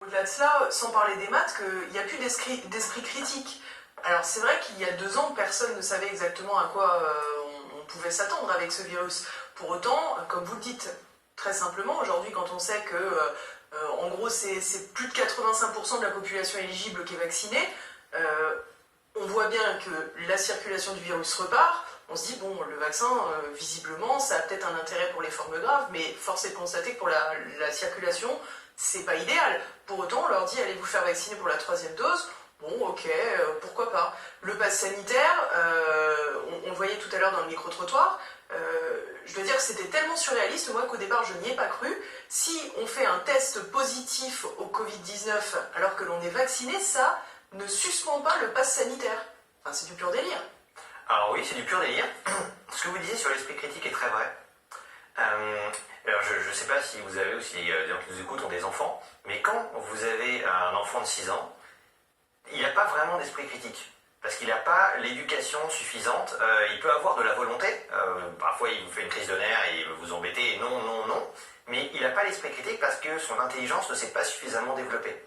au-delà de cela, sans parler des maths, qu'il n'y a plus d'esprit critique. Alors c'est vrai qu'il y a 2 ans, personne ne savait exactement à quoi on pouvait s'attendre avec ce virus. Pour autant, comme vous le dites, très simplement, aujourd'hui, quand on sait que, en gros, c'est plus de 85% de la population éligible qui est vaccinée, on voit bien que la circulation du virus repart. On se dit, bon, le vaccin, visiblement, ça a peut-être un intérêt pour les formes graves, mais force est de constater que pour la circulation, c'est pas idéal. Pour autant, on leur dit, allez vous faire vacciner pour la 3e dose. Bon, ok, pourquoi pas. Le pass sanitaire, on le voyait tout à l'heure dans le micro-trottoir, je dois dire que c'était tellement surréaliste, moi, qu'au départ, je n'y ai pas cru. Si on fait un test positif au Covid-19 alors que l'on est vacciné, ça ne suspend pas le pass sanitaire. Enfin, c'est du pur délire. Alors oui, c'est du pur délire. Ce que vous disiez sur l'esprit critique est très vrai. Alors je ne sais pas si vous avez ou si des gens qui nous écoutent ont des enfants, mais quand vous avez un enfant de 6 ans, il n'a pas vraiment d'esprit critique. Parce qu'il n'a pas l'éducation suffisante. Il peut avoir de la volonté. Parfois, il vous fait une crise de nerfs et il veut vous embêter. Non, non, non. Mais il n'a pas l'esprit critique parce que son intelligence ne s'est pas suffisamment développée.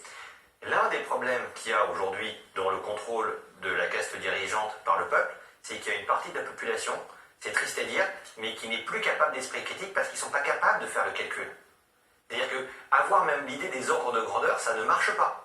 L'un des problèmes qu'il y a aujourd'hui dans le contrôle de la caste dirigeante par le peuple, c'est qu'il y a une partie de la population, c'est triste à dire, mais qui n'est plus capable d'esprit critique parce qu'ils ne sont pas capables de faire le calcul. C'est-à-dire qu'avoir même l'idée des ordres de grandeur, ça ne marche pas.